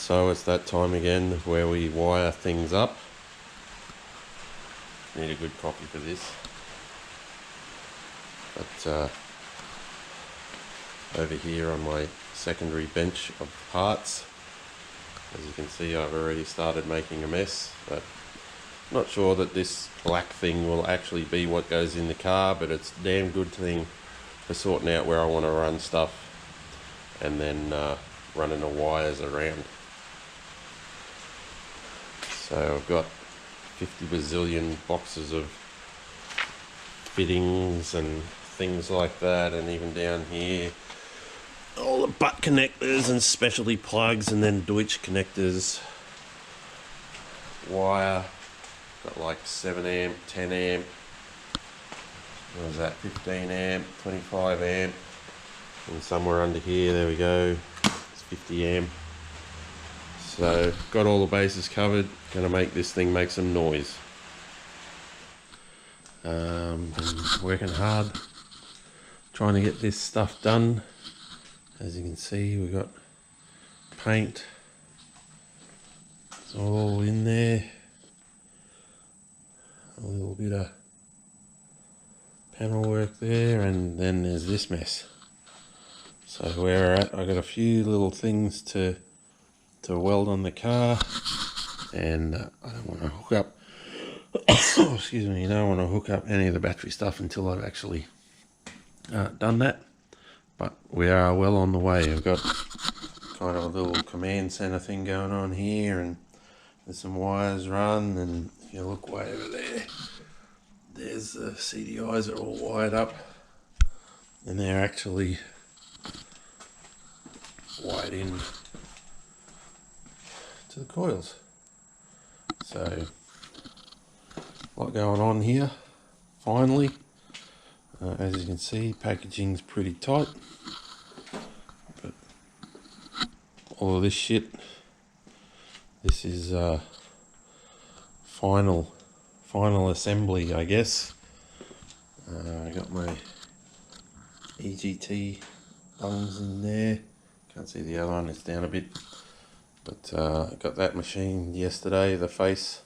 So it's that time again where we wire things up. Need a good copy for this. But over here on my secondary bench of parts, as you can see, I've already started making a mess, but I'm not sure that this black thing will actually be what goes in the car, but it's a damn good thing for sorting out where I want to run stuff and then running the wires around. So I've got 50 bazillion boxes of fittings and things like that, and even down here all the butt connectors and specialty plugs, and then Deutsch connectors, wire, got like 7 amp, 10 amp, what was that, 15 amp, 25 amp, and somewhere under here, there we go, it's 50 amp. So got all the bases covered, gonna make this thing make some noise. Been working hard trying to get this stuff done. As you can see, we've got paint, it's all in there, a little bit of panel work there, and then there's this mess. So where we're at, I've got a few little things to weld on the car, and I don't want to hook up excuse me, you don't want to hook up any of the battery stuff until I've actually done that, but we are well on the way. I've got kind of a little command center thing going on here, and there's some wires run, and if you look way over there, there's the CDIs are all wired up, and they're actually wired in to the coils. So a lot going on here. Finally, as you can see, packaging's pretty tight, but all of this shit, this is final assembly, I guess. I got my EGT bungs in there, can't see the other one, it's down a bit, but I got that machined yesterday, the face,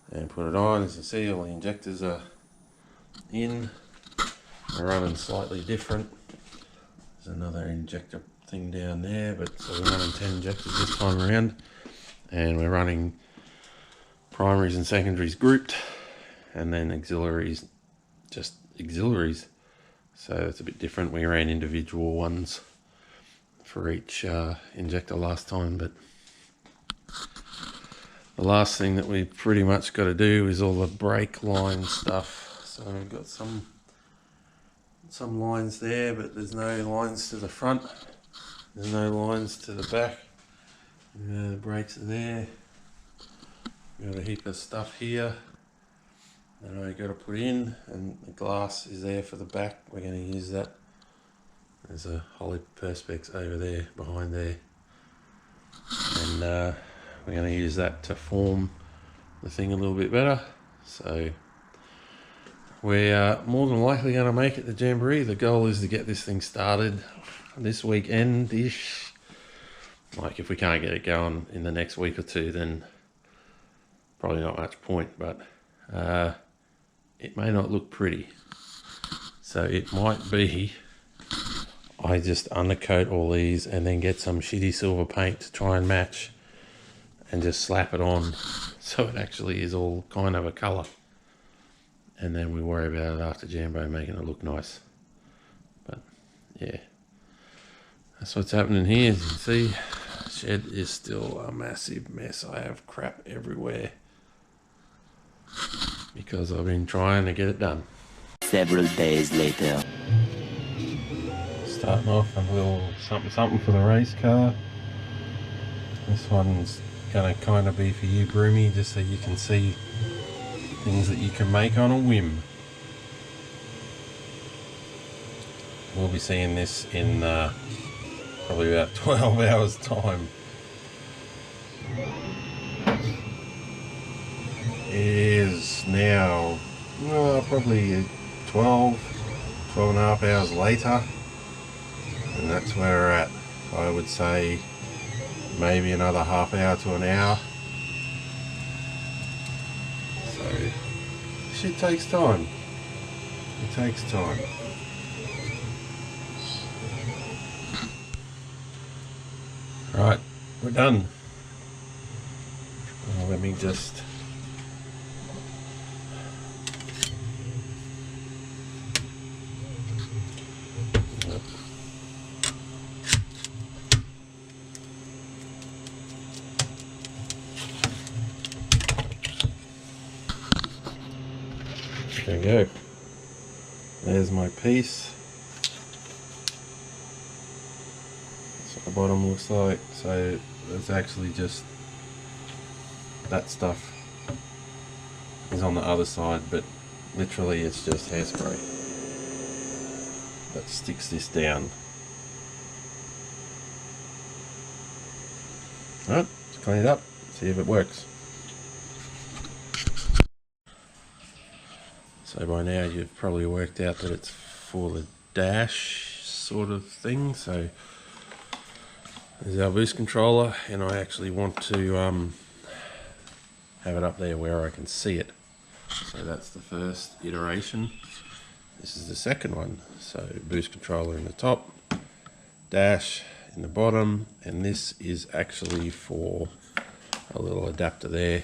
and put it on. As you see, all the injectors are in. They're running slightly different. There's another injector thing down there, but so we're running 10 injectors this time around, and we're running primaries and secondaries grouped, and then auxiliaries, just auxiliaries. So it's a bit different. We ran individual ones for each injector last time, but the last thing that we pretty much got to do is all the brake line stuff. So we've got some lines there, but there's no lines to the front, there's no lines to the back. The brakes are there. We've got a heap of stuff here that I got to put in, and the glass is there for the back. We're going to use that. There's a Holy Perspex over there, behind there, and we're going to use that to form the thing a little bit better. So we're more than likely going to make it to Jamboree. The goal is to get this thing started this weekend-ish. Like, if we can't get it going in the next week or two, then probably not much point, but it may not look pretty. So it might be I just undercoat all these and then get some shitty silver paint to try and match, and just slap it on so it actually is all kind of a colour, and then we worry about it after Jambo, making it look nice. But yeah, that's what's happening here. As you can see, the shed is still a massive mess. I have crap everywhere because I've been trying to get it done. Several days later. Starting off a little something for the race car. This one's gonna kind of be for you, Broomy, just so you can see things that you can make on a whim. We'll be seeing this in probably about 12 hours time. It is now probably 12 and a half hours later, and that's where we're at. I would say maybe another half hour to an hour. So shit takes time. It takes time. Right, we're done. Let me just there we go. There's my piece. That's what the bottom looks like. So it's actually just that stuff is on the other side, but literally it's just hairspray that sticks this down. Alright, let's clean it up, see if it works. So by now you've probably worked out that it's for the dash sort of thing. So there's our boost controller, and I actually want to have it up there where I can see it. So that's the first iteration. This is the second one. So boost controller in the top, dash in the bottom, and this is actually for a little adapter there,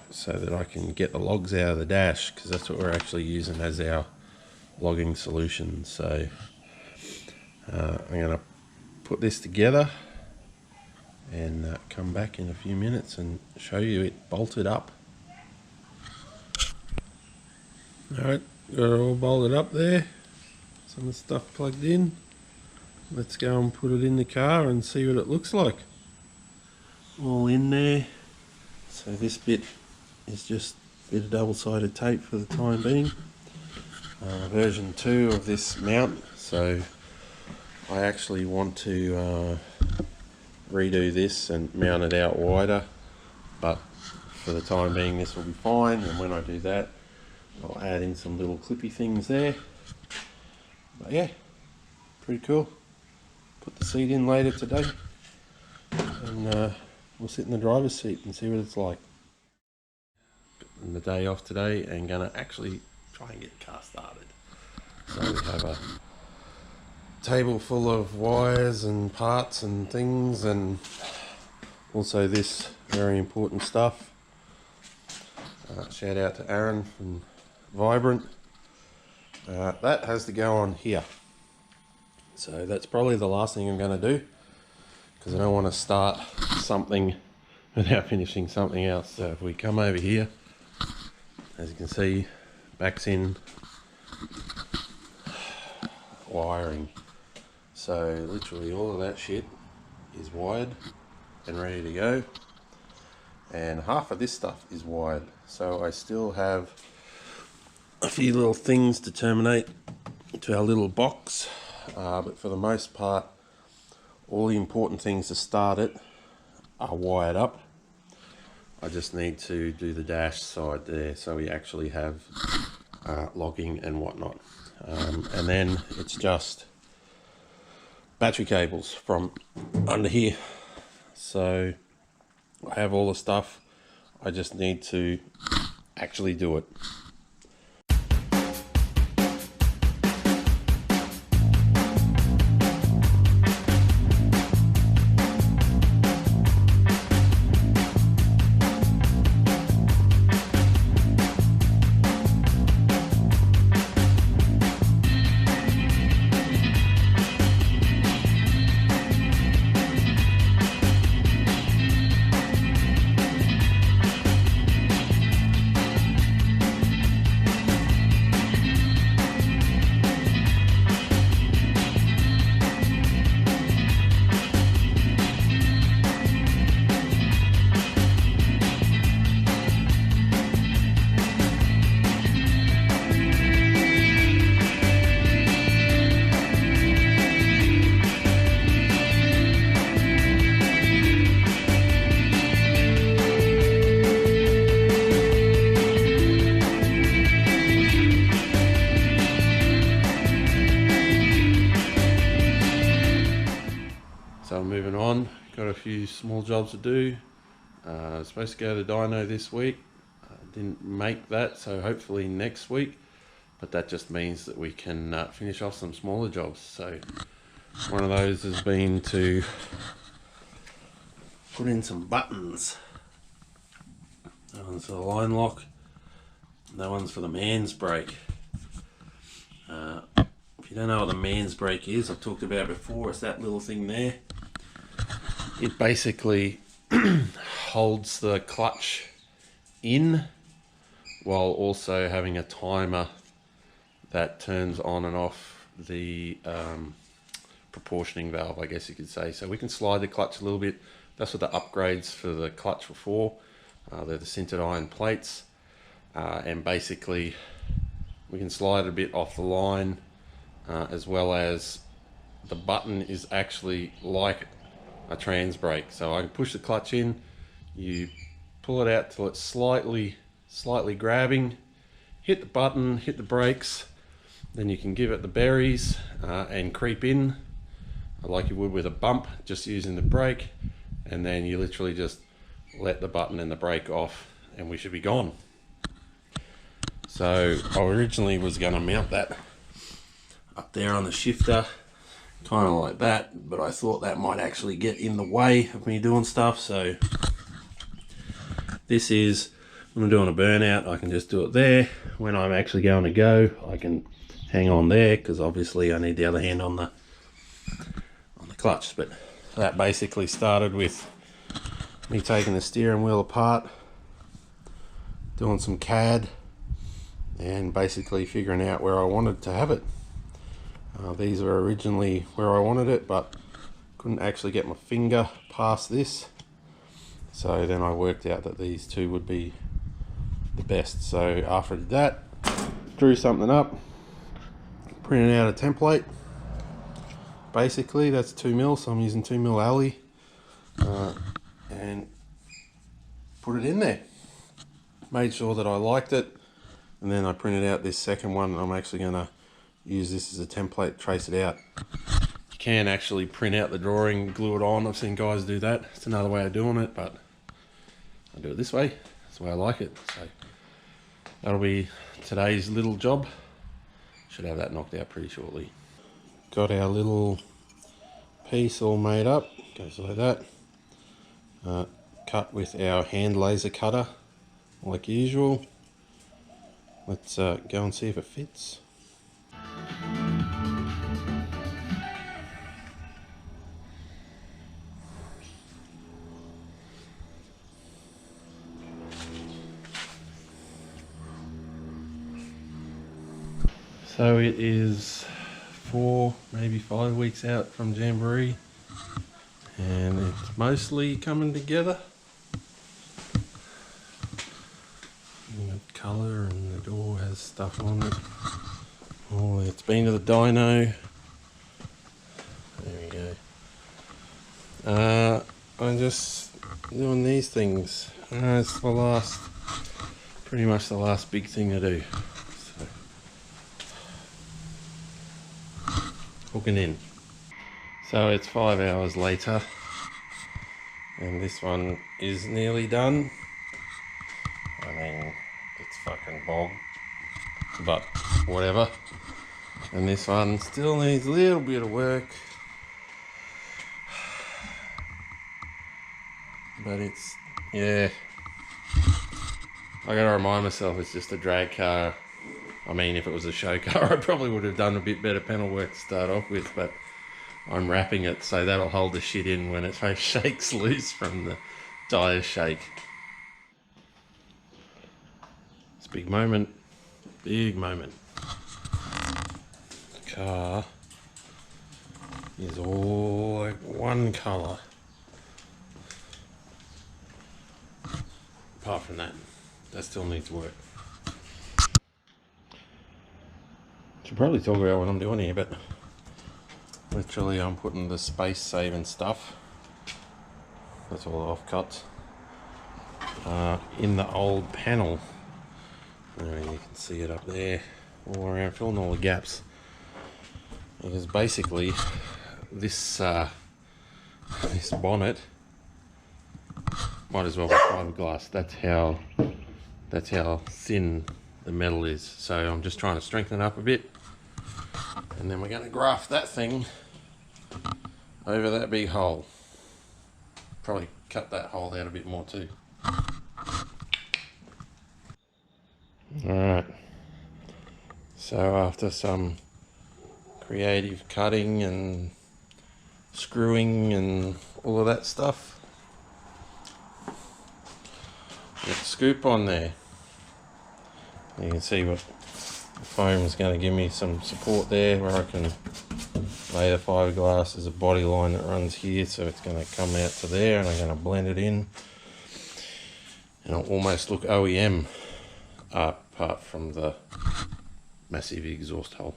so that I can get the logs out of the dash, because that's what we're actually using as our logging solution. So I'm going to put this together and come back in a few minutes and show you it bolted up. Alright, got it all bolted up there, some of the stuff plugged in. Let's go and put it in the car and see what it looks like. All in there. So this bit is just a bit of double-sided tape for the time being. Version 2 of this mount. So I actually want to redo this and mount it out wider, but for the time being this will be fine, and when I do that I'll add in some little clippy things there. But yeah, pretty cool. Put the seat in later today, and we'll sit in the driver's seat and see what it's like. And the day off today, and gonna actually try and get the car started. So we have a table full of wires and parts and things, and also this very important stuff. Shout out to Aaron from Vibrant. That has to go on here. So that's probably the last thing I'm going to do, because I don't want to start something without finishing something else. So if we come over here, as you can see, back's in wiring. So literally all of that shit is wired and ready to go, and half of this stuff is wired. So I still have a few little things to terminate to our little box, but for the most part all the important things to start it are wired up. I just need to do the dash side there, so we actually have logging and whatnot, and then it's just battery cables from under here. So I have all the stuff, I just need to actually do it. few small jobs to do. Supposed to go to the dyno this week. Didn't make that, so hopefully next week. But that just means that we can finish off some smaller jobs. So one of those has been to put in some buttons. That one's for the line lock. That one's for the man's brake. If you don't know what the man's brake is, I've talked about it before. It's that little thing there. It basically holds the clutch in while also having a timer that turns on and off the proportioning valve, I guess you could say. So we can slide the clutch a little bit. That's what the upgrades for the clutch were for. They're the sintered iron plates, and basically we can slide a bit off the line, as well as the button is actually like a trans brake. So I can push the clutch in, you pull it out till it's slightly grabbing, hit the button, hit the brakes, then you can give it the berries and creep in like you would with a bump, just using the brake, and then you literally just let the button and the brake off and we should be gone. So I originally was going to mount that up there on the shifter, kind of like that, but I thought that might actually get in the way of me doing stuff. So this is, when I'm doing a burnout, I can just do it there. When I'm actually going to go, I can hang on there, because obviously I need the other hand on the clutch. But that basically started with me taking the steering wheel apart, doing some CAD, and basically figuring out where I wanted to have it. These were originally where I wanted it, but couldn't actually get my finger past this. So then I worked out that these two would be the best. So after I did that, drew something up, printed out a template. Basically that's 2mm, so I'm using 2mm alley, and put it in there. Made sure that I liked it, and then I printed out this second one, and I'm actually going to use this as a template, trace it out. You can actually print out the drawing, glue it on. I've seen guys do that. It's another way of doing it, but I do it this way. That's the way I like it. So that'll be today's little job. Should have that knocked out pretty shortly. Got our little piece all made up. Goes like that. Cut with our hand laser cutter like usual. Let's go and see if it fits. So it is 4, maybe 5 weeks out from Jamboree, and it's mostly coming together. The colour, and the door has stuff on it. Oh, it's been to the dyno. There we go. I'm just doing these things. It's pretty much the last big thing to do. Hooking in. So it's 5 hours later, and this one is nearly done. I mean, it's fucking bog, but whatever. And this one still needs a little bit of work, but it's, yeah, I gotta remind myself it's just a drag car. I mean, if it was a show car, I probably would have done a bit better panel work to start off with, but I'm wrapping it, so that'll hold the shit in when it shakes loose from the tyre shake. It's a big moment. Big moment. The car is all like one colour. Apart from that still needs work. Should probably talk about what I'm doing here, but literally I'm putting the space saving stuff, that's all the offcuts, in the old panel. There, you can see it up there, all around, filling all the gaps. Because basically this this bonnet might as well be fiberglass. That's how thin the metal is. So I'm just trying to strengthen it up a bit, and then we're going to graft that thing over that big hole. Probably cut that hole out a bit more too. Alright, so after some creative cutting and screwing and all of that stuff, get the scoop on there. You can see what the foam is going to give me some support there, where I can lay the fiberglass as a body line that runs here, so it's going to come out to there, and I'm going to blend it in, and it'll almost look OEM apart from the massive exhaust hole.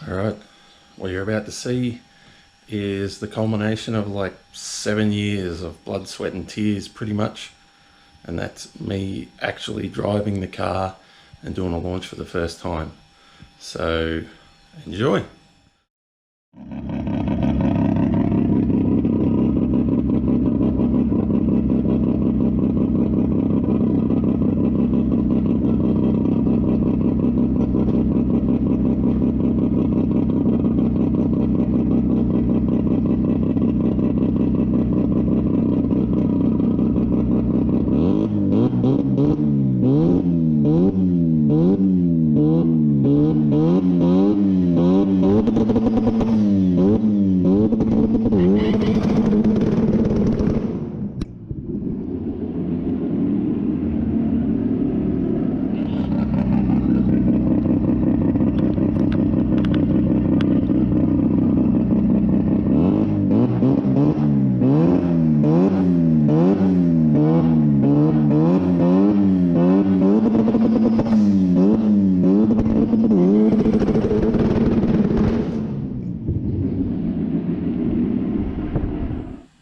Alright, what you're about to see is the culmination of like 7 years of blood, sweat and tears pretty much, and that's me actually driving the car and doing a launch for the first time. So enjoy.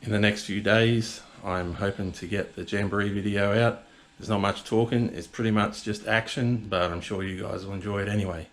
In the next few days, I'm hoping to get the Jamboree video out. There's not much talking, it's pretty much just action, but I'm sure you guys will enjoy it anyway.